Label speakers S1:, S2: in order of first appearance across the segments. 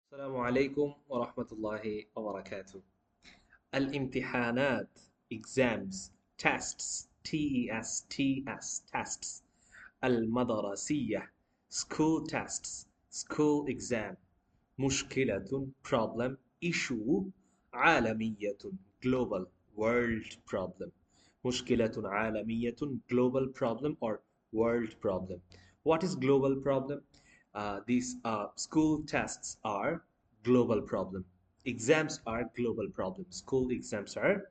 S1: السلام عليكم ورحمة الله وبركاته. الامتحانات exams tests tests المدرسية school tests school exam مشكلة problem issue عالمية global world problem مشكلة عالمية global problem or world problem. What is global problem? These school tests are global problem. Exams are global problems. School exams are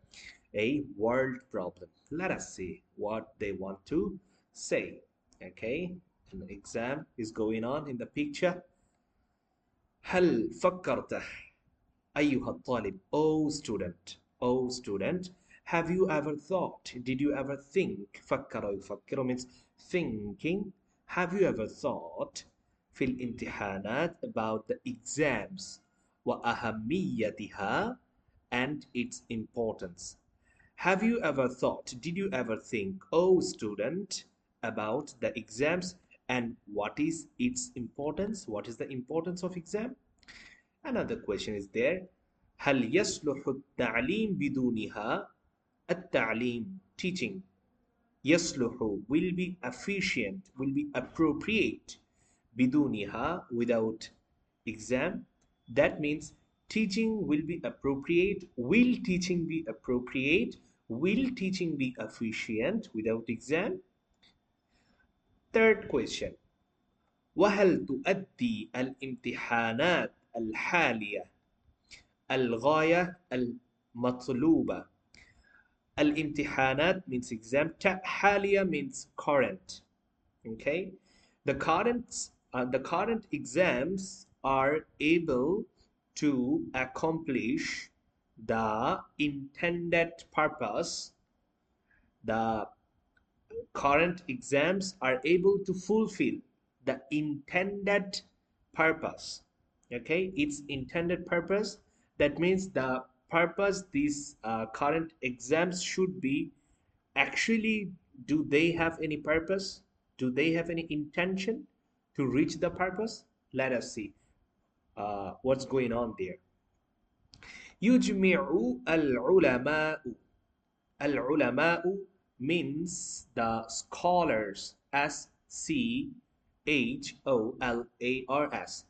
S1: a world problem. Let us see what they want to say. Okay, an exam is going on in the picture. هل فكرت أيها الطالب oh student have you ever thought did you ever think فكر يفكر means thinking have you ever thought في الامتحانات about the exams وأهميتها and its importance. Have you ever thought, did you ever think, oh student, about the exams and what is its importance? What is the importance of exam? Another question is there. هل يصلح التعليم بدونها؟ التعليم teaching يصلح will be efficient, will be appropriate بدونها without exam. That means teaching will be appropriate, will teaching be appropriate, will teaching be efficient without exam. Third question. وهل تؤدي الامتحانات الحالية الغاية المطلوبة. الامتحانات means exam. حالية means current. Okay, the current exams are able to accomplish the intended purpose. The current exams are able to fulfill the intended purpose. Okay, its intended purpose, that means the purpose these current exams should be actually, do they have any purpose, do they have any intention to reach the purpose? Let us see what's going on there. يجمع العلماء. العلماء means the scholars. SCHOLARS.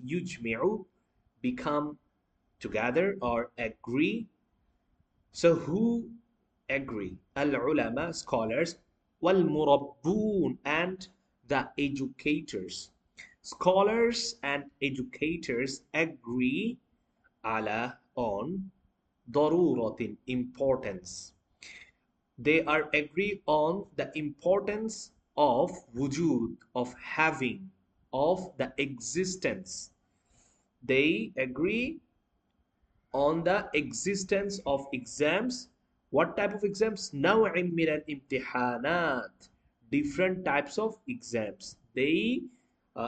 S1: يجمع become together or agree. So who agree? Al-ulama, scholars. Wal-murabbun, and the educators. Scholars and educators agree ala, on, daruratin, importance. They are agree on the importance of wujud, of having, of the existence. They agree on the existence of exams. What type of exams? نوع من الامتحانات. Different types of exams. They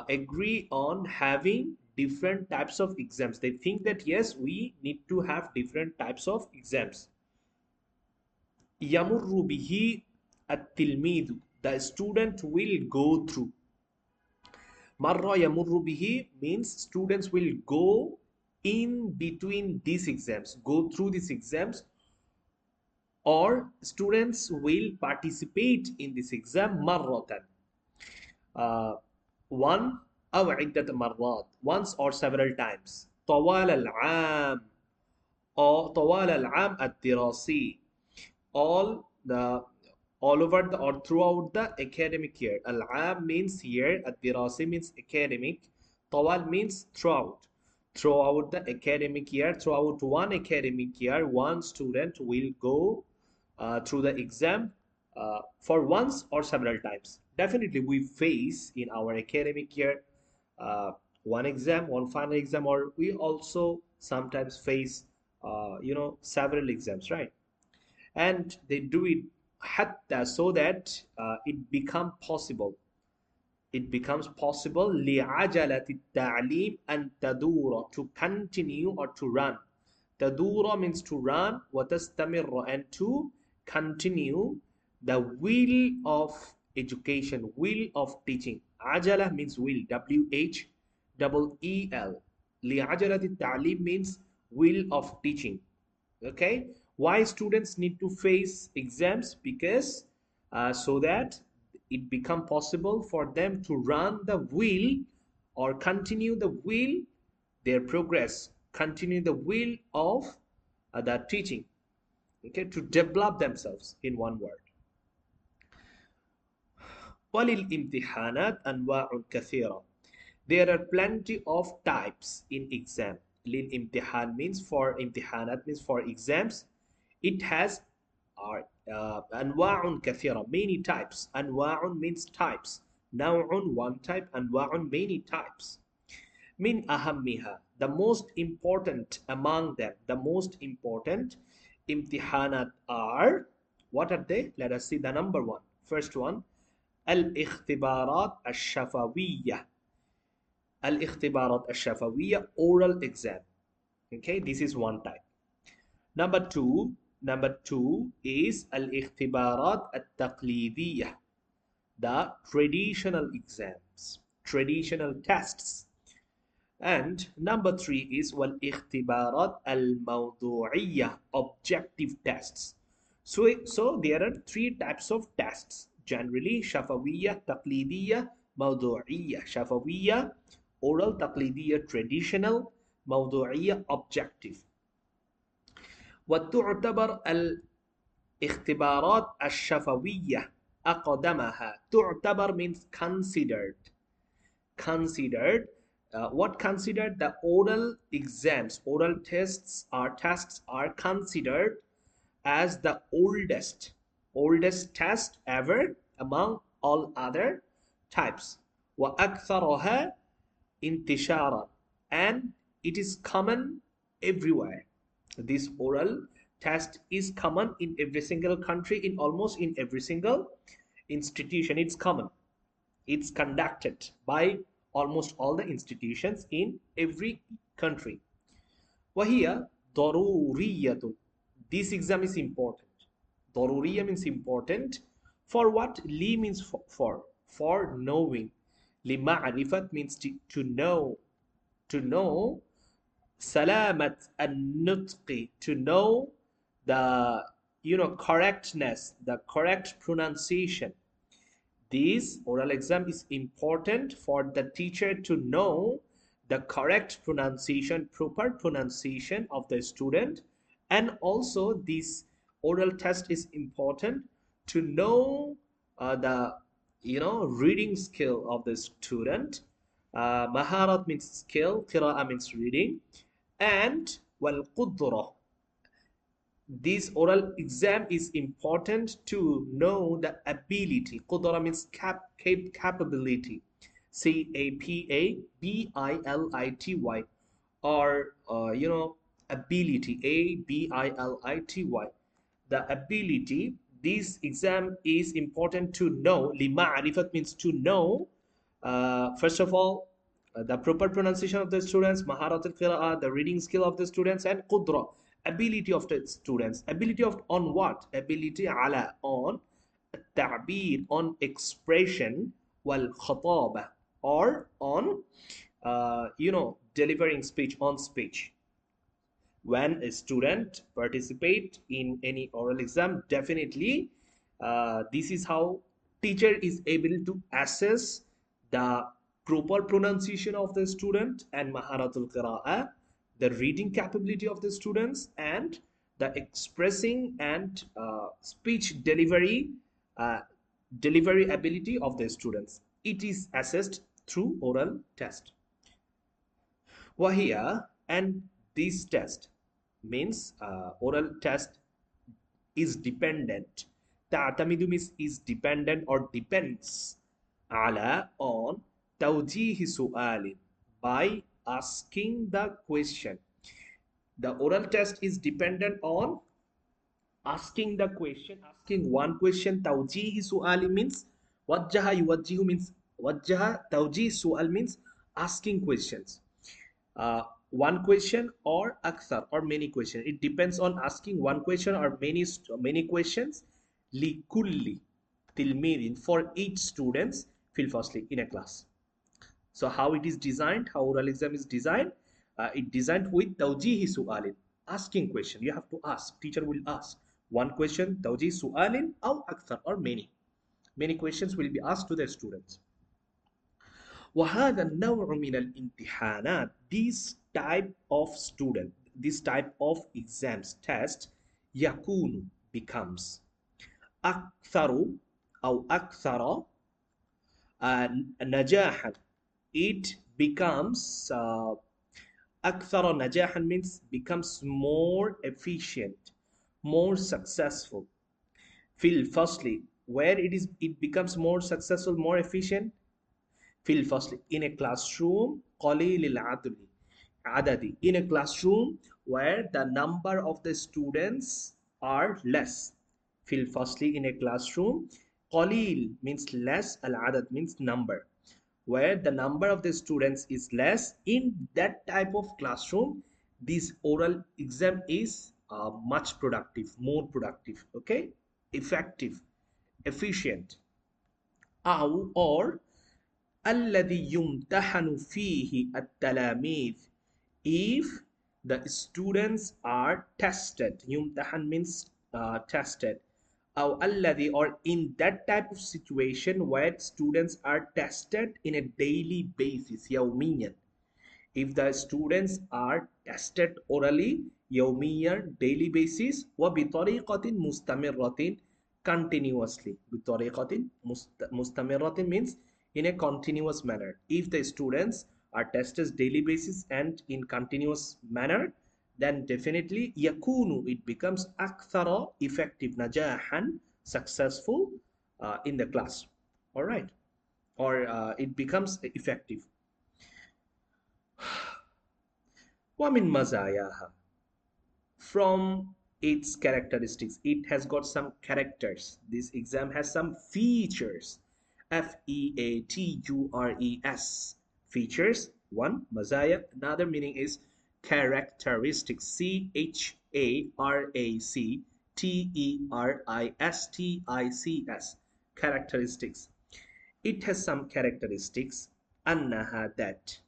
S1: agree on having different types of exams. They think that yes, we need to have different types of exams. يمر به التلميذ. The student will go through. مرة يمر به means students will go in between these exams, go through these exams, or students will participate in this exam مرة. One أو عدة مرات, once or several times. طوال العام or طوال العام الدراسي, all over the or throughout the academic year. Al-am means year, ad-dirasi means academic, tawal means throughout. Throughout the academic year, throughout one academic year, one student will go through the exam for once or several times. Definitely we face in our academic year one exam, one final exam, or we also sometimes face several exams, right? And they do it hatta, so that it becomes possible لعجلة التعليم أن تدور, to continue or to run. تدور means to run, وتستمر and to continue, the wheel of education, wheel of teaching. عجلة means wheel, WHEEL. لعجلة التعليم means wheel of teaching. Okay, why students need to face exams? Because so that it become possible for them to run the wheel or continue the wheel, their progress, continue the wheel of the teaching. Okay, to develop themselves, in one word. وللامتحانات أنواع كثيرة. There are plenty of types in exam. للامتحان means for امتحانات means for exams. It has أنواع كثيرة, many types. أنواع means types. نوع one type, أنواع many types. من أهمها, the most important among them, the most important امتحانات are, what are they? Let us see the number one. First one, الاختبارات الشفوية. الاختبارات الشفوية, oral exam. Okay, this is one type. Number two is الاختبارات التقليدية, the traditional exams, traditional tests. And number three is والاختبارات الموضوعية, objective tests. So there are three types of tests generally: شفوية, تقليدية, موضوعية. شفوية oral, تقليدية traditional, موضوعية objective. وتعتبر الاختبارات الشفوية أقدمها. تعتبر means considered. Considered. What considered? The oral exams, oral tests are considered as the oldest test ever among all other types. وأكثرها انتشارا, and it is common everywhere. This oral test is common in every single country, in almost in every single institution. It's common. It's conducted by almost all the institutions in every country. وهي ضرورية. This exam is important. ضرورية means important. For what? li means for knowing. لمعرفة means to know. To know. سلامة النطق, to know the correctness, the correct pronunciation. This oral exam is important for the teacher to know the correct pronunciation, proper pronunciation of the student. And also this oral test is important to know the reading skill of the student. Maharat means skill, qira'a means reading, and والقدرة. This oral exam is important to know the ability. Qudra means capability. CAPABILITY, or ability. ABILITY. The ability. This exam is important to know. لمعرفة means to know. First of all, the proper pronunciation of the students, maharat al-qira'ah, the reading skill of the students, and qudra, ability of the students. Ability of on what? Ability ala, on ta'bir, on expression, wal khataba, or on delivering speech, on speech. When a student participate in any oral exam, definitely this is how teacher is able to assess the proper pronunciation of the student and maharatul qira'ah, the reading capability of the students, and the expressing and speech delivery ability of the students. It is assessed through oral test. Wahia, and this test means oral test is dependent. تعتمد means is dependent or depends على on توجيه سؤال, by asking the question. The oral test is dependent on asking the question, asking one question. توجيه سؤال means وجه يوجه means وجه, توجيه سؤال means asking questions. One question or akthar or many questions. It depends on asking one question or many questions. لكل تلميذ, for each students, fil fasli, in a class. So how it is designed, how oral exam is designed? it designed with توجيه سؤال, asking question. You have to ask. Teacher will ask one question, توجيه سؤال أو أكثر, or many questions will be asked to the students. وهذا النوع من الامتحانات, this type of exams, test, يكون, becomes, أكثر أو أكثر نجاحا, it becomes أكثر نجاحا means becomes more efficient, more successful. في الفصل, where it becomes more successful, more efficient. في الفصل, in a classroom قليل العدد, in a classroom where the number of the students are less. في الفصل, in a classroom, قليل means less, العدد means number, where the number of the students is less. In that type of classroom, this oral exam is much productive, more productive, okay, effective, efficient. or الذي يمتحن فيه التلاميذ, if the students are tested. يمتحن means tested. أو الذي, or in that type of situation where students are tested in a daily basis, يوميا. If the students are tested orally يوميا, daily basis, وبطريقة مستمرة, continuously. بطريقة مستمرة means in a continuous manner. If the students are tested daily basis and in continuous manner, then definitely يكون, it becomes أكثر effective, نجاحا, successful in the class. All right, or it becomes effective. ومن مزاياها, from its characteristics, it has got some characters. This exam has some features. features, features. One, mazaya, another meaning is characteristics, characteristics, characteristics. It has some characteristics. annaha, that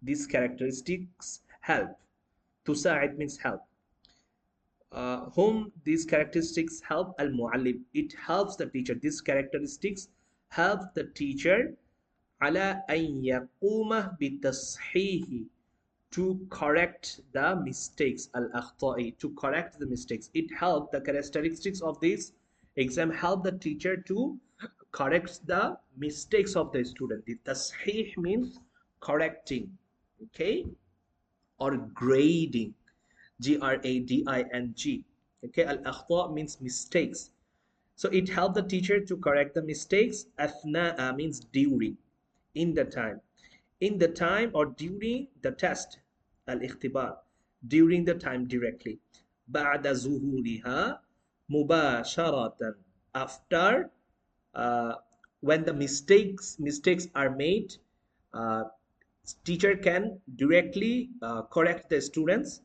S1: these characteristics help. تساعد means help. Whom these characteristics help? Al-Muallim, it helps the teacher. These characteristics help the teacher على أن يقوم بالتصحيح, to correct the mistakes, al-akhta'i, to correct the mistakes. It helps, the characteristics of this exam help the teacher to correct the mistakes of the student. The tasheeh means correcting, okay, or grading, grading, okay. Al-akhta means mistakes, so it helped the teacher to correct the mistakes. Athna'a means during, in the time or during the test. Al-ikhtibar, during the time, directly. بعد ظهورها مباشرة, after when the mistakes are made, teacher can directly correct the students,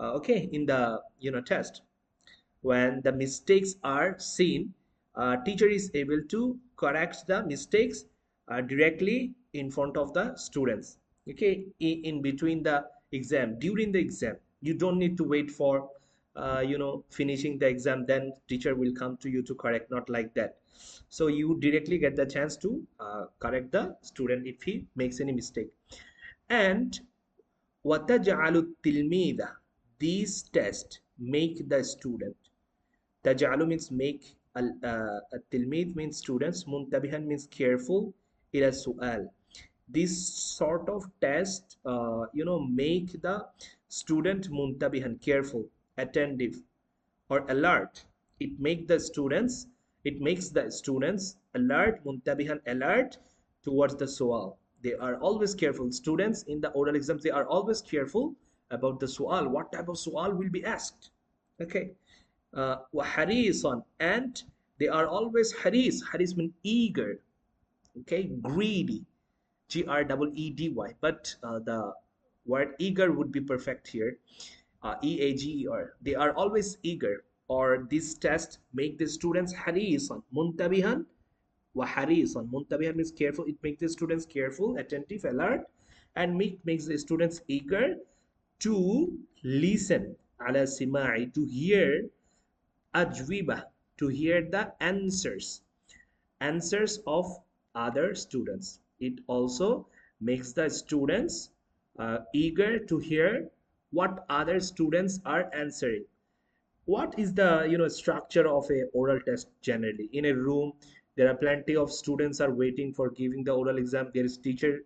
S1: okay, in the test. When the mistakes are seen, teacher is able to correct the mistakes directly in front of the students, okay, in between the exam, during the exam. You don't need to wait for finishing the exam, then teacher will come to you to correct, not like that. So you directly get the chance to correct the student if he makes any mistake. And وَتَجْعَلُ التِّلْمِيذَ, these tests make the student. تَجْعَلُ means make, التِّلْمِيذ means students, muntabihan means careful, إلى السؤال. This sort of test make the student muntabihan, careful, attentive, or alert. It makes the students alert, muntabihan, alert towards the su'al. They are always careful. Students in the oral exams, they are always careful about the su'al, what type of su'al will be asked, okay. وحريصا, and they are always haris means eager, okay, greedy, greedy, but the word eager would be perfect here, eager. They are always eager, or this test make the students harisan, muntabihan, wa harisan. Muntabihan means careful. It makes the students careful, attentive, alert, and makes the students eager to listen على سماع, to hear أجوبة, to hear the answers of other students. It also makes the students eager to hear what other students are answering. What is the structure of a oral test? Generally in a room there are plenty of students are waiting for giving the oral exam. There is teacher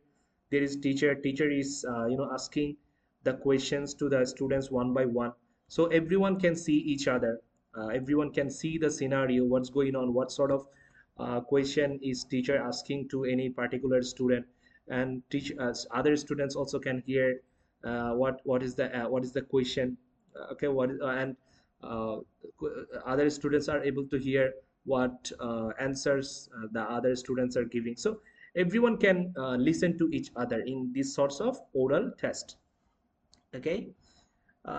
S1: is asking the questions to the students one by one, so everyone can see each other. Everyone can see the scenario, what's going on, what sort of question is teacher asking to any particular student, and other students also can hear what is the question. Okay, and uh, other students are able to hear what answers the other students are giving, so everyone can listen to each other in these sorts of oral test. Okay.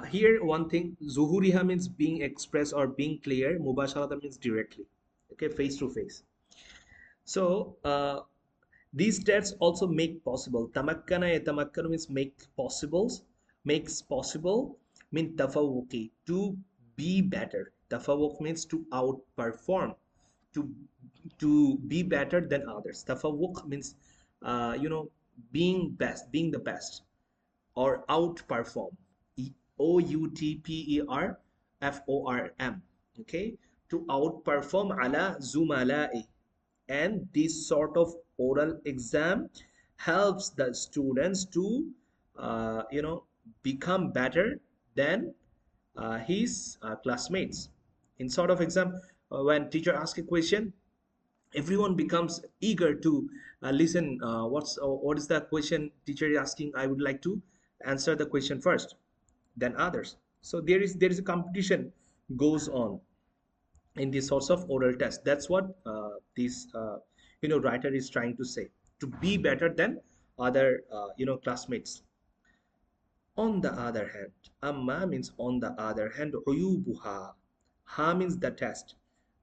S1: Here one thing, zuhuriha means being expressed or being clear, mubasharatan means directly, okay, face to face. So these tests also make possible. Tamakkana yatamakkanu means makes possible, mean tafawuki, to be better. Tafawuk means to outperform, to be better than others. Tafawuk means being best, being the best, or outperform. Outperform. Okay, to outperform ala zumala'i. And this sort of oral exam helps the students to become better than his classmates. In sort of exam, when teacher asks a question, everyone becomes eager to listen. What is the question teacher is asking? I would like to answer the question first than others. So there is a competition goes on in these sorts of oral tests. That's what this writer is trying to say, to be better than other classmates. On the other hand, amma means on the other hand, uyubuha, ha means the test.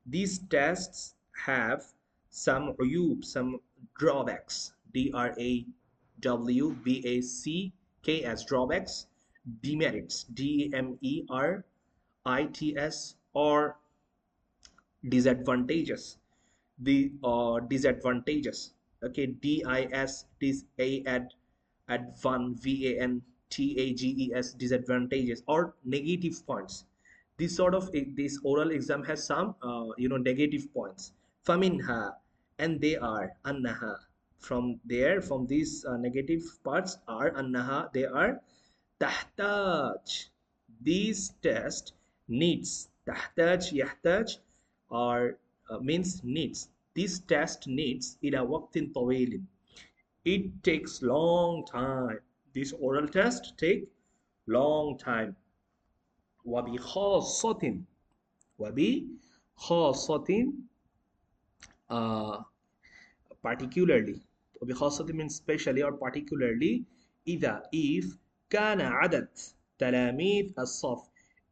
S1: These tests have some uyub, some drawbacks, drawbacks, drawbacks, demerits, demerits, or disadvantages. The disadvantages, okay, dis a ad advan vantages, disadvantages or negative points. This sort of this oral exam has some negative points. Faminha, and they are annaha, from these negative parts are annaha, they are tahtaj, these test needs, tahtaj yahtaj, or means needs, this test needs ila waqtin tawilin, it takes long time. This oral test take long time. Wabi khasatin, wabi khasatin, uh, particularly. Wabi khasatin means specially or particularly. إذا, if كان عدد تلاميذ الصف,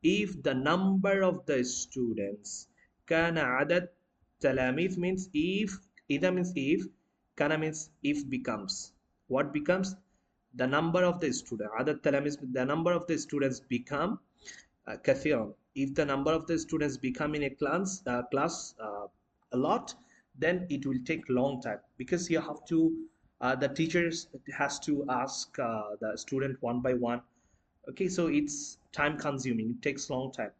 S1: if the number of the students, كان عدد تلاميذ means if, إذا means if, kana means if becomes, what becomes, the number of the student, عدد تلاميذ, the number of the students become كثيرا. If the number of the students become in a class a lot, then it will take long time, because you have to the teachers has to ask the student one by one. Okay, so it's time consuming, it takes long time.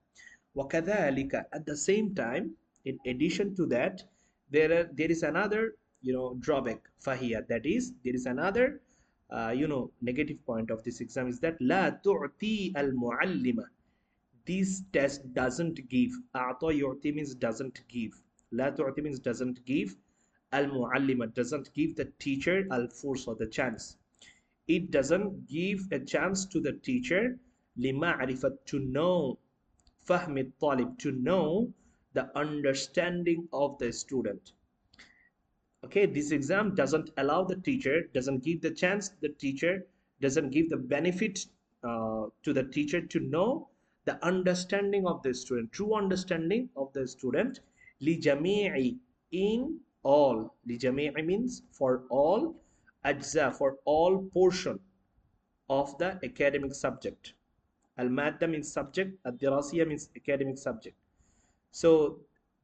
S1: وكذلك, at the same time, in addition to that, there is another drawback, fahiya, that is, there is another negative point of this exam, is that لا تعطي المعلمة, this test doesn't give. أعطى يعطي means doesn't give. لا تعطي means doesn't give. المعلمة doesn't give the teacher الفرصة, the chance. It doesn't give a chance to the teacher لمعرفة, to know, فهم الطالب, to know the understanding of the student. Okay, this exam doesn't allow the teacher, doesn't give the chance, the teacher doesn't give the benefit to the teacher to know the understanding of the student, true understanding of the student. لجميع, in all, لجميع means for all, ajza, for all portion, of the academic subject. Al-Madda means subject, Ad-Dirasiyya means academic subject. So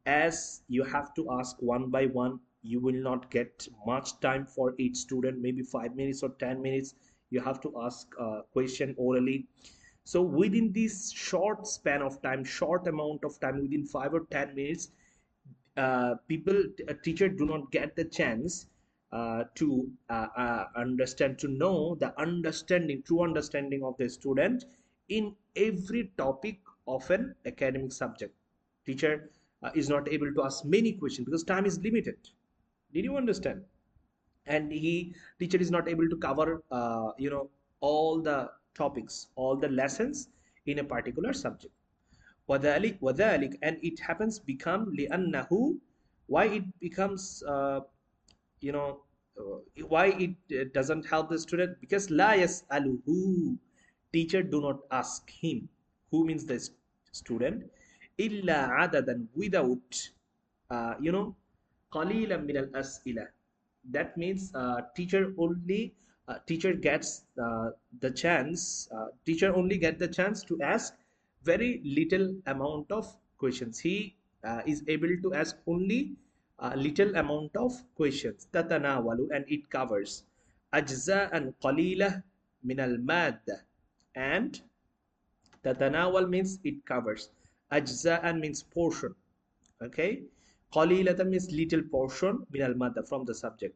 S1: as you have to ask one by one, you will not get much time for each student, maybe 5 minutes or 10 minutes. You have to ask a question orally. So within this short span of time, short amount of time, within 5 or 10 minutes, a teacher do not get the chance to understand, to know the understanding, true understanding of the student in every topic of an academic subject. Teacher is not able to ask many questions because time is limited. Did you understand? And teacher is not able to cover all the topics, all the lessons in a particular subject. وذلك and it happens become لأنه, why it becomes you know why it doesn't help the student, because لا يسأله, teacher do not ask him, who means the student, إلا عددا, without قليلا من الأسئلة. That means teacher gets the chance, teacher only get the chance to ask very little amount of questions. He is able to ask only a little amount of questions. تتناول, and it covers أجزاء قليلة من المادة. And تتناول means it covers, أجزاء means portion, okay. قليلة means little portion, من المادة, from the subject.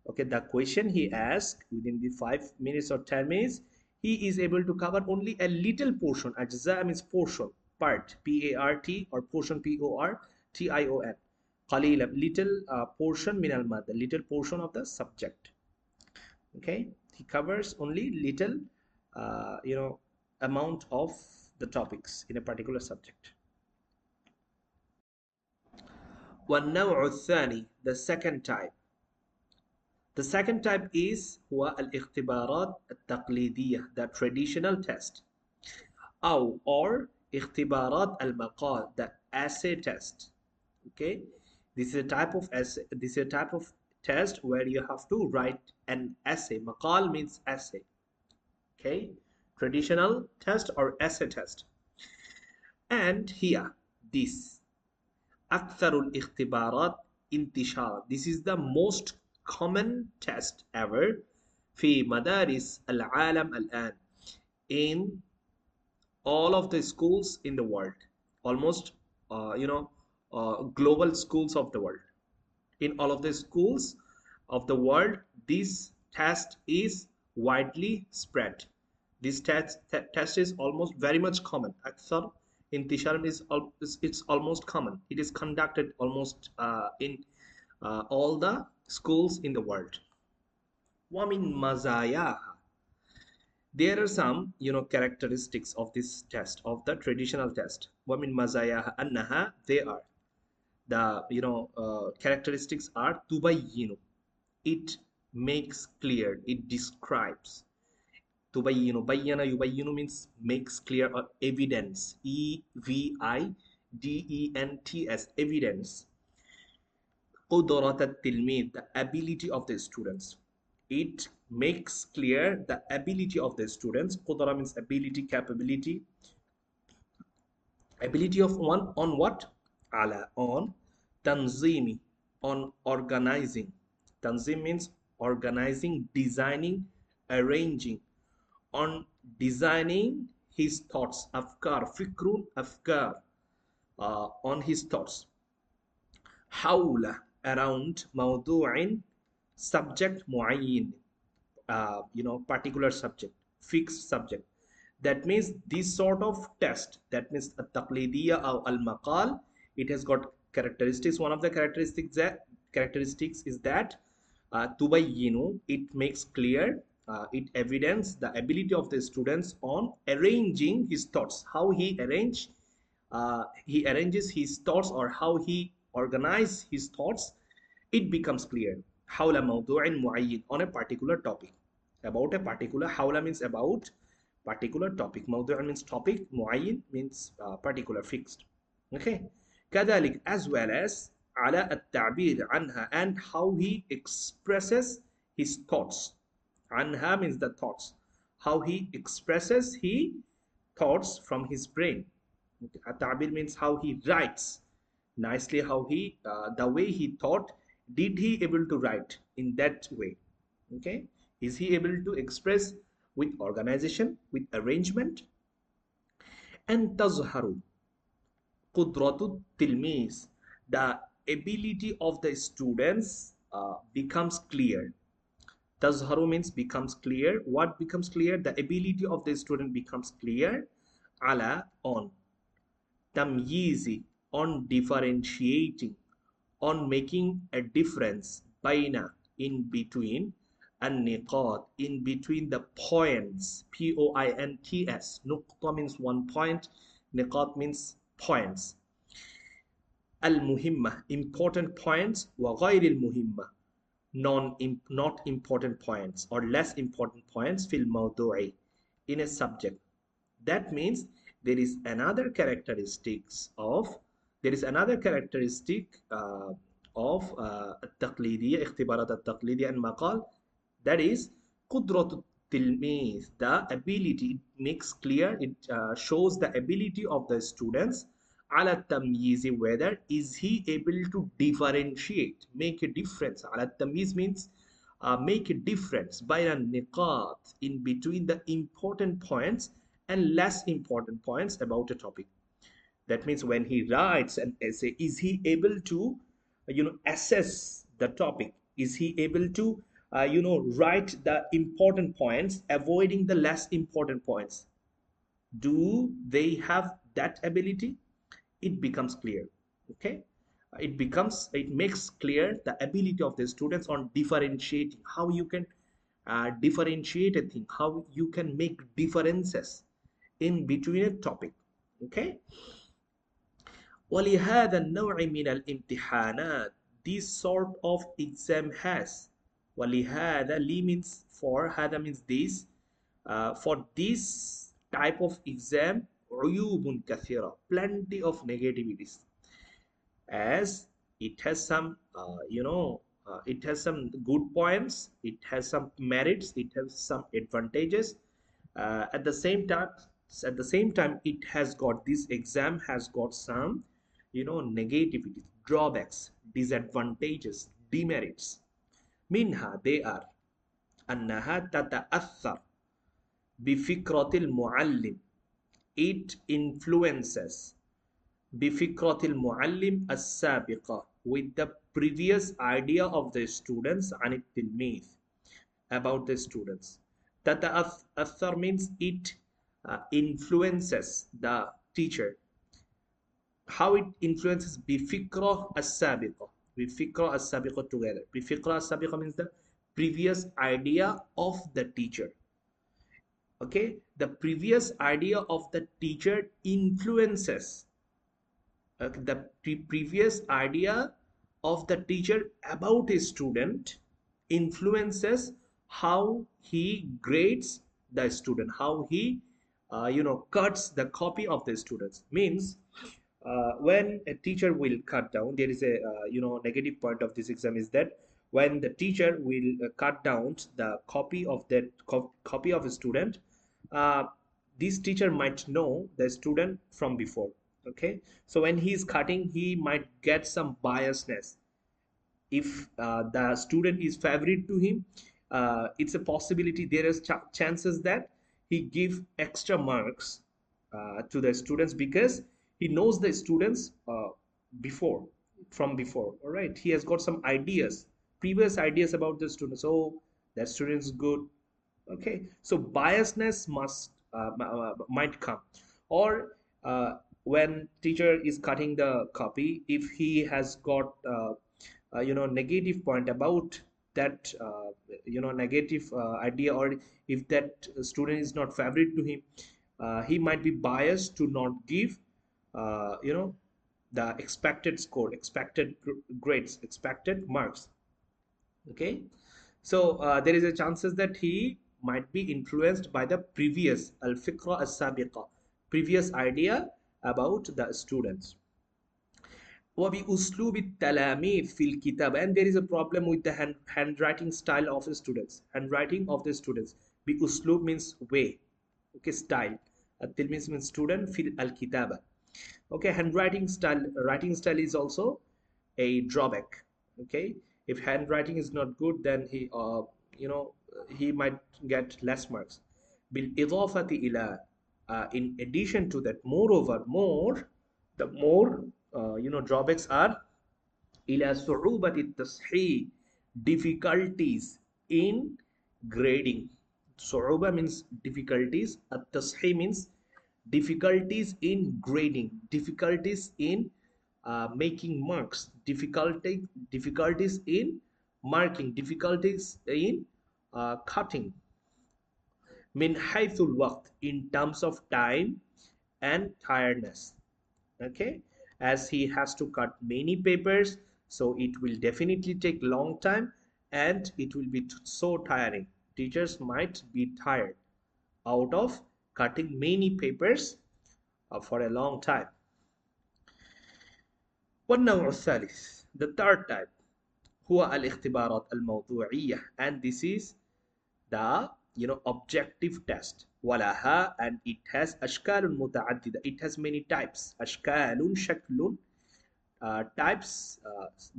S1: Okay, the question he asked within the 5 minutes or 10 minutes, he is able to cover only a little portion. أجزاء means portion, part, P-A-R-T, or portion, P-O-R-T-I-O-N. قليلة, little portion, من المادة, little portion of the subject. Okay, he covers only little amount of the topics in a particular subject. والنوع الثاني, the second type. The second type is هو الاختبارات التقليدية, the traditional test. or اختبارات المقال, the essay test. Okay, this is a type of essay, this is a type of test where you have to write an essay. مقال means essay. Okay, traditional test or essay test. And here, this أكثر الاختبارات انتشارا, this is the most common test ever في مدارس العالم الآن, in all of the schools in the world, almost global schools of the world. In all of the schools of the world, this test is widely spread. This test is almost very much common. أكثر انتشارا is it's almost common. It is conducted almost in all the schools in the world. ومن مزاياها, there are some characteristics of this test, of the traditional test. ومن مزاياها أنها, they are the characteristics are تبين, it makes clear, it describes. تبين, بين يبين means makes clear, or evidence, EVIDENTS, evidence. قدرة التلميذ, the ability of the students. It makes clear the ability of the students. قدرة means ability, capability. Ability of one on what? على, on. تنظيمي, on organizing. تنظيم means organizing, designing, arranging. On designing his thoughts. أفكار, فكر, أفكار, on his thoughts. حول, around. موضوع, subject معين, particular subject, fixed subject. That means this sort of test, that means التقليدية أو المقال, it has got characteristics. One of the characteristics is that تبين, it makes clear, it evidence the ability of the students on arranging his thoughts, how he arranges his thoughts, or how he organizes his thoughts. It becomes clear. حول موضوع معين, on a particular topic, about a particular. حول means about, particular topic. موضوع means topic, معين means particular, fixed. Okay, كذلك, as well as على التعبير عنها, and how he expresses his thoughts. عنها means the thoughts, how he expresses his thoughts from his brain. Tabir means how he writes nicely, how he the way he thought, did he able to write in that way? Okay, is he able to express with organization, with arrangement? And tazharu qudratu tilmis, the ability of the students becomes clear. Tazharu means becomes clear. What becomes clear? The ability of the student becomes clear. Ala, on. Tamyizi, on differentiating, on making a difference. Baina, in between. And niqat, in between the points. Points. Nuqta means one point. Niqat means points. Al muhimma, important points. Wa ghayr al muhimma, not important points or less important points. Fil mawdu'i, in a subject. That means there is another characteristics of there is another characteristic of التقليدية, اختبارات التقليدية and مقال, that is قدرة التلميذ, the ability. It makes clear, it shows the ability of the students على التمييز, whether is he able to differentiate, make a difference. على التمييز means make a difference. بين النقاط, in between the important points and less important points about a topic. That means when he writes an essay, is he able to assess the topic? Is he able to write the important points, avoiding the less important points? Do they have that ability? It becomes clear. Okay, it makes clear the ability of the students on differentiating, how you can differentiate a thing, how you can make differences in between a topic. Okay. ولهذا النوع من الامتحانات, this sort of exam has. ولهذا, li means for, hada means this, for this type of exam, عيوب كثيرة, plenty of negativities, as it has some it has some good points, it has some merits, it has some advantages. At the same time, it has got, this exam has got some negativities, drawbacks, disadvantages, demerits. Minha, they are أنها تتأثر بفكرة المعلم, it influences بفكرة المعلم السابقة, with the previous idea of the students عن التلميذ, about the students. تتأثر means it influences the teacher. How it influences? بفكرة السابقة, بفكرة السابقة together. بفكرة السابقة means the previous idea of the teacher. Okay, the previous idea of the teacher influences the previous idea of the teacher about a student, influences how he grades the student, how he cuts the copy of the students. Means when a teacher will cut down, there is a negative point of this exam is that when the teacher will cut down the copy of that copy of a student, uh, this teacher might know the student from before. Okay, so when he is cutting, he might get some biasness. If the student is favorite to him, it's a possibility, there is chances that he give extra marks to the students, because he knows the students before from before. All right, he has got some ideas, previous ideas about the students. So that student is good. Okay, so biasness might come. Or when teacher is cutting the copy, if he has got negative point about that negative idea, or if that student is not favorite to him, he might be biased to not give the expected score, expected grades, expected marks. Okay, so there is a chances that he might be influenced by the previous al-fikra as-sabiqa, previous idea about the students. وبأسلوب التلاميذ في الكتاب, and there is a problem with the handwriting style of the students, handwriting of the students. بأسلوب means way. Okay, style. التلميذ means student. في الكتابة. Okay, handwriting style. Writing style is also a drawback. Okay, if handwriting is not good, then you know, he might get less marks. بالإضافة إلى, in addition to that, moreover, the more drawbacks are إلى صعوبة التصحيح, difficulties in grading. صعوبة means difficulties, التصحيح means difficulties in grading, difficulties in making marks, difficulties in marking, difficulties in cutting. من حيث الوقت, in terms of time and tiredness. Okay, as he has to cut many papers, so it will definitely take long time and it will be so tiring. Teachers might be tired out of cutting many papers for a long time. والنوع الثالث, the third type, هو الاختبارات الموضوعية, and this is the objective test. ولها, and it has أشكال متعددة, it has many types. أشكال, شكل, types,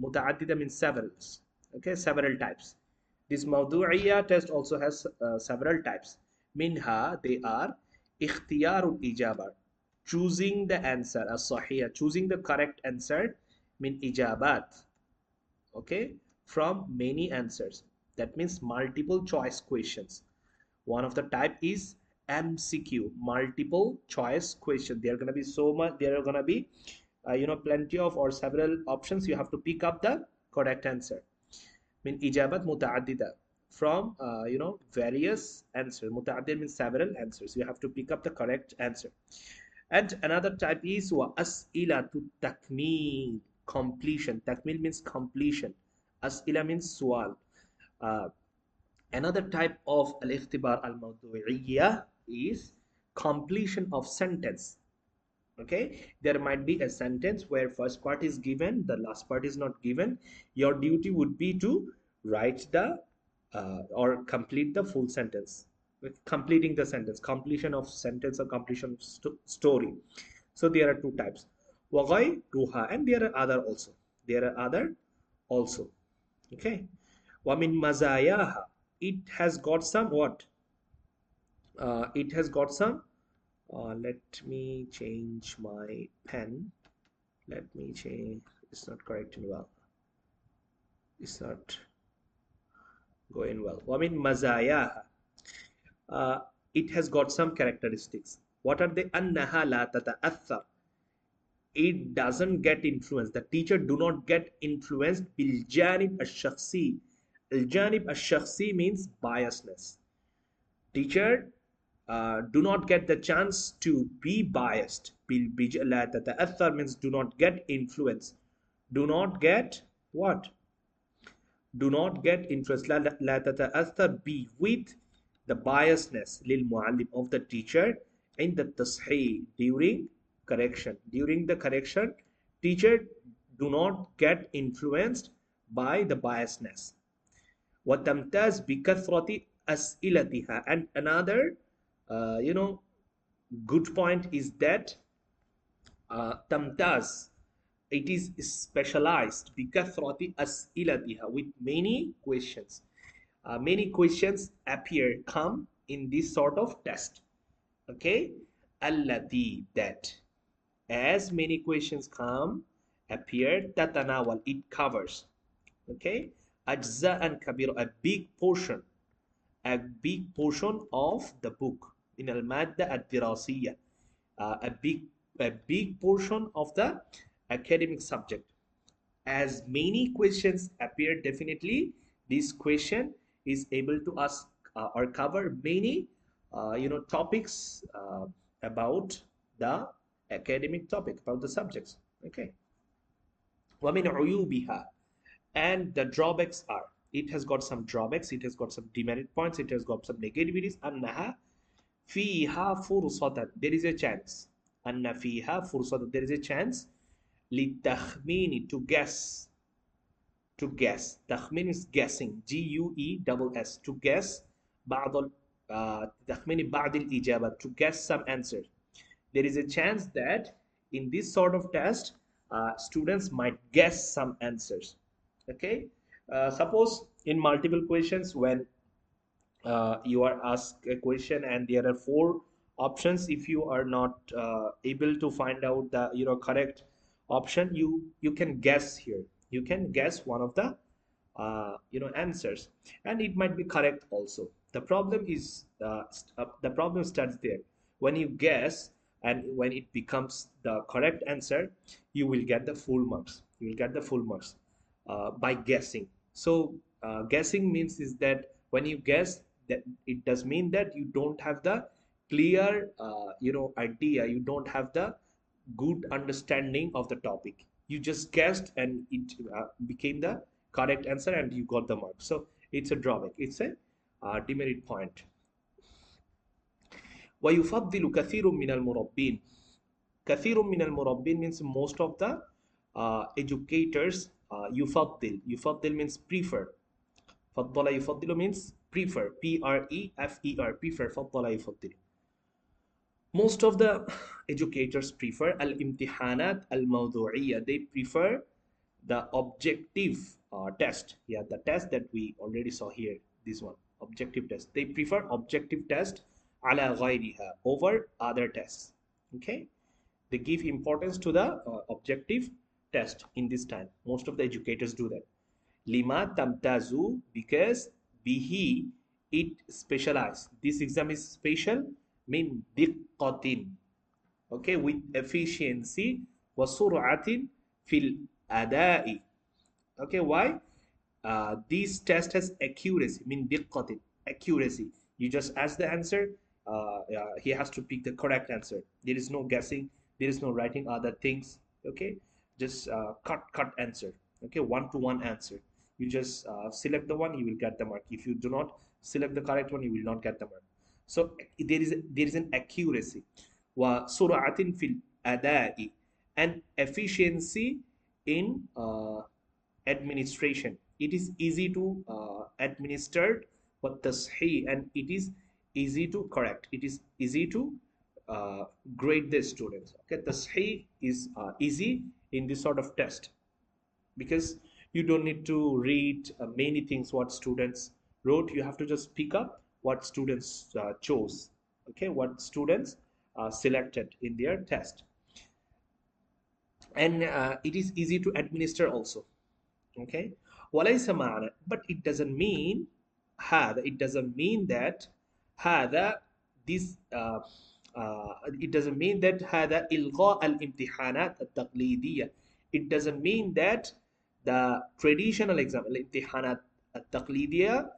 S1: متعددة means several. Okay, several types. This موضوعية test also has several types. منها, they are اختيار الإجابة, choosing the answer الصحيح, choosing the correct answer. من إجابات, okay, from many answers. That means multiple choice questions. One of the type is MCQ, multiple choice question. There are going to be so much, there are going to be plenty of or several options. You have to pick up the correct answer. من إجابات متعددة, from various answers. متعدد means several answers. You have to pick up the correct answer. And another type is وأسئلة التكميل, completion. Takmil means completion. As'ila means sual. Another type of al-ikhtibar al-mawdu'iyya is completion of sentence. Okay, there might be a sentence where first part is given, the last part is not given. Your duty would be to write the or complete the full sentence. Completing the sentence, completion of sentence or completion of story. So there are two types. وغيرها, and there are other also. There are other also. Okay. ومن مزاياها, it has got some what? It has got some. Let me change my pen. Let me change. It's not correcting well. It's not going well. ومن مزاياها, it has got some characteristics. What are they? أنها لا تتأثر, it doesn't get influenced. The teacher do not get influenced بالجانب الشخصي. الجانب الشخصي means biasness. Teacher do not get the chance to be biased. لا تتأثر means do not get influence. Do not get what? Do not get influence. لا تتأثر be with the biasness للمعلم of the teacher in the تصحيح, during correction. During the correction, teacher do not get influenced by the biasness. وتمتاز بكثرة أسئلتها, and another good point is that تمتاز, it is specialized بكثرة أسئلتها, with many questions. Many questions come in this sort of test. Okay, التي, that, as many questions appear, تتناول, it covers. Okay, أجزاء كبيرة, a big portion of the book. in المادة الدراسية, a big portion of the academic subject. As many questions appear, definitely this question is able to ask or cover many topics about the academic topic, about the subjects. Okay. ومن عيوبها, and the drawbacks are, it has got some drawbacks, it has got some demerit points, it has got some negativities. أنها فيها فرصة, there is a chance. أن فيها فرصة, there is a chance. للتخمين, to guess. تخمين is guessing, GUESS, to guess. بعض تخمين بعض الإجابات, to guess some answers. There is a chance that in this sort of test, students might guess some answers. Okay, suppose in multiple questions, when you are asked a question and there are four options, if you are not able to find out the correct option, you can guess here, you can guess one of the answers, and it might be correct also. The problem is the problem starts there. When you guess and when it becomes the correct answer, you will get the full marks, you will get the full marks by guessing. So guessing means is that when you guess, that it does mean that you don't have the clear idea, you don't have the good understanding of the topic, you just guessed and it became the correct answer and you got the mark. So it's a drawback, it's a demerit point. ويفضل كثير من المربين. كثير من المربين means most of the educators. يفضل means prefer. فضل يفضل means prefer, prefer. فضل يفضل. Most of the educators prefer الامتحانات الموضوعية. They prefer the objective test. Yeah, the test that we already saw here, this one, objective test. They prefer objective test على غيرها, over other tests. Okay, they give importance to the objective test in this time. Most of the educators do that. Lima tamtazu, because bihi, it specialized. This exam is special, min diqqatin, okay, with efficiency, wa sur'atin fil adai. Okay, why? This test has accuracy, min diqqatin, accuracy. You just ask the answer, he has to pick the correct answer. There is no guessing, there is no writing other things. Okay, just cut answer. Okay, one-to-one answer. You just select the one, you will get the mark. If you do not select the correct one, you will not get the mark. So there is an accuracy. Wa sur'atin fil adai, and efficiency in administration. It is easy to administer, but tasheeh, and it is easy to correct. It is easy to grade the students. Okay, tasheeh is easy in this sort of test, because you don't need to read many things what students wrote. You have to just pick up what students chose. Okay, what students selected in their test, and it is easy to administer also. Okay, وليس معنى, but it doesn't mean هذا, it doesn't mean that هذا, this it doesn't mean that هذا إلغاء الامتحانات التقليدية. It doesn't mean that the traditional exam, الامتحانات التقليدية,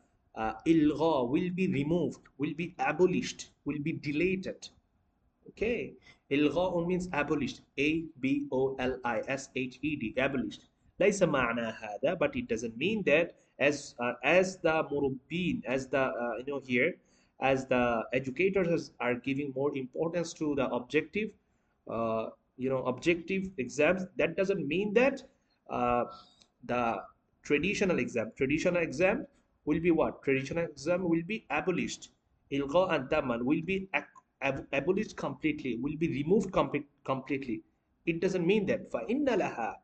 S1: إلغاء, will be removed, will be abolished, will be deleted. Okay, إلغاء means abolished, abolished, abolished. ليس معنى هذا, but it doesn't mean that as the murubbin, as the here, as the educators are giving more importance to the objective objective exams, that doesn't mean that the traditional exam will be what? Traditional exam will be abolished. Ilgha and taman will be abolished completely, will be removed completely. It doesn't mean that. فإن لها,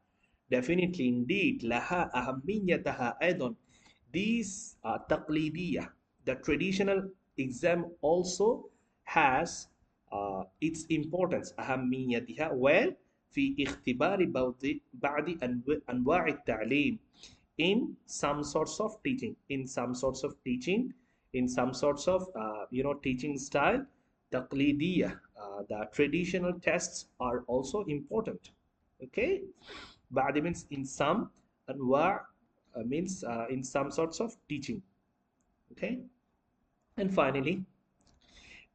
S1: definitely, indeed, لها أهميتها أيضا. These تقليدية, the traditional exam also has its importance. أهميتها, well, في اختبار بعض أنواع التعليم, in some sorts of teaching, in some sorts of teaching, in some sorts of teaching style. تقليدية, the traditional tests are also important. Okay, بعد means in some, أنواع means in some sorts of teaching. Okay, and finally,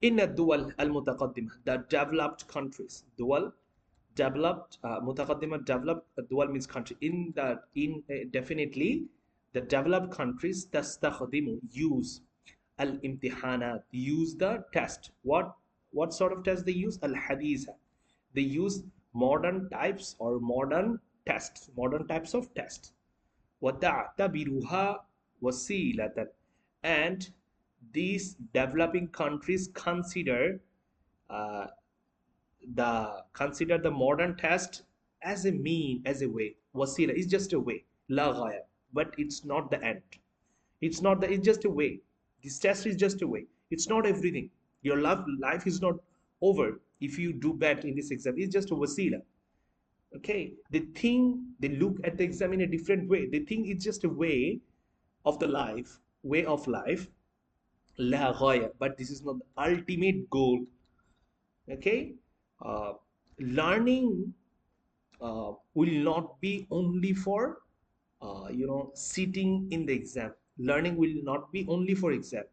S1: in الدول المتقدمة, the developed countries, دول developed, متقدمة, developed, دول means country. Definitely the developed countries تستخدم, use الامتحانات, use the test. What sort of test they use? الحديثة, they use modern types or modern tests, modern types of tests. وتعتبرها وسيلة, and these developing countries uh, consider the modern test as a mean, as a way. Wasila is just a way, la ghaya, but it's not the end. It's just a way. This test is just a way. It's not everything. Your life is not over if you do bad in this exam. It's just a wasila. Okay, they look at the exam in a different way. They think it's just a way of the life, way of life, la ghaya, but this is not the ultimate goal. Okay, uh, learning will not be only for sitting in the exam. Learning will not be only for exam.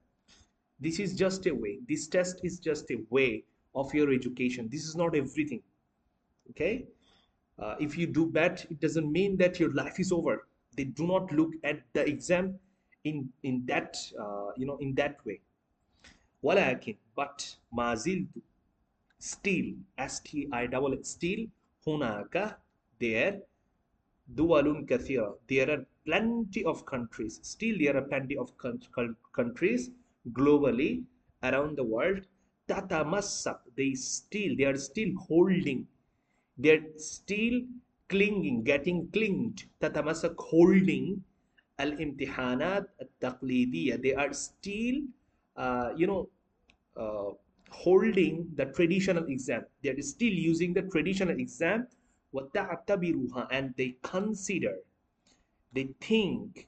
S1: This is just a way. This test is just a way of your education. This is not everything. Okay, if you do bad, it doesn't mean that your life is over. They do not look at the exam in that in that way. ولكن but ما زلت still still هناك there دول كثيرة, there are plenty of countries, still there are plenty of countries globally around the world, تتمسك, they are still holding, they're still clinging, getting clinged, تتمسك, holding الامتحانات التقليدية, they are still uh, you know uh, holding the traditional exam. They are still using the traditional exam. وَتَعْتَبِرُهَا, and they consider, they think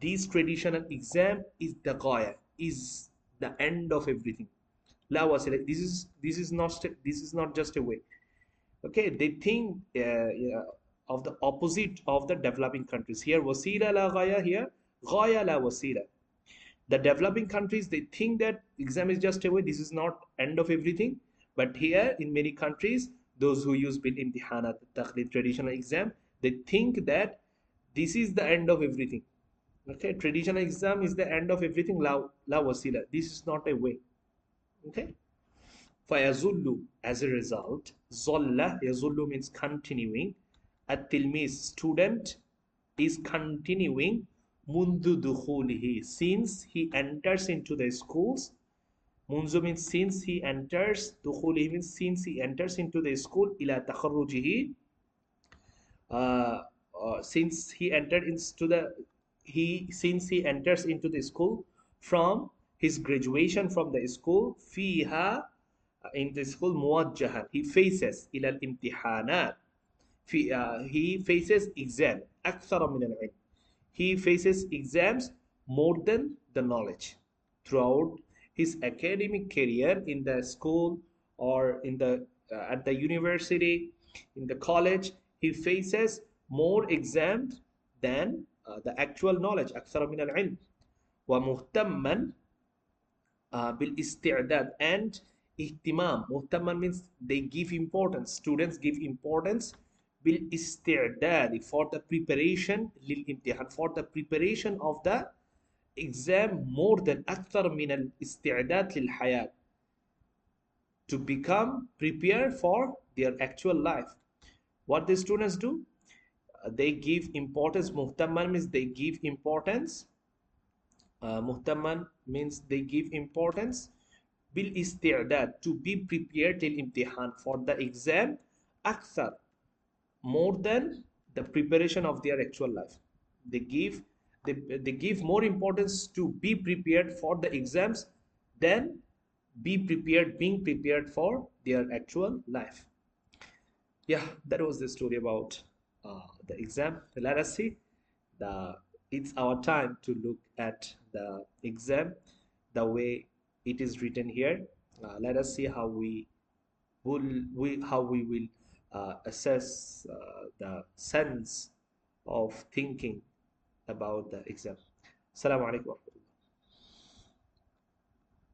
S1: this traditional exam is the ghaya, is the end of everything. La wasila. This is not just a way. Okay, they think yeah, of the opposite of the developing countries. Here wasila la ghaya, here ghaya la wasila. The developing countries, they think that exam is just a way, this is not end of everything. But here in many countries, those who use bil imtihanat taqlid, traditional exam, they think that this is the end of everything. Okay, traditional exam is the end of everything, la wasila, this is not a way. Okay, fayazullu, as a result, zolla, yazullu means continuing, at tilmiz, student, is continuing mundu dukhulihi, since he enters into the schools. Munzu means since he enters, dukhulihi means since he enters into the school, ila takharrujihi, since he entered into the he since he enters into the school, from his graduation from the school, fiha, in the school, muwajjahan, he faces ila al-imtihanat, he faces exam akthara min al-ilm, he faces exams more than the knowledge. Throughout his academic career in the school, or in the at the university, in the college, he faces more exams than the actual knowledge. أكثر من العلم. ومهتما بالاستعداد, and ihtimam. Muhtamman means they give importance. Students give importance بالاستعداد, for the preparation, للامتحان, for the preparation of the exam, more than أكثر من الاستعداد للحياة, to become prepared for their actual life. What the students do? They give importance. Muhtamman means they give importance. Muhtamman means they give importance bil isti'dad, to be prepared till imtihan, for the exam, akthar, more than the preparation of their actual life. They give they give more importance to be prepared for the exams than being prepared for their actual life. Yeah, that was the story about the exam. Let us see, the it's our time to look at the exam the way it is written here. Let us see how we will assess the sense of thinking about the exam. Assalamu alaikum.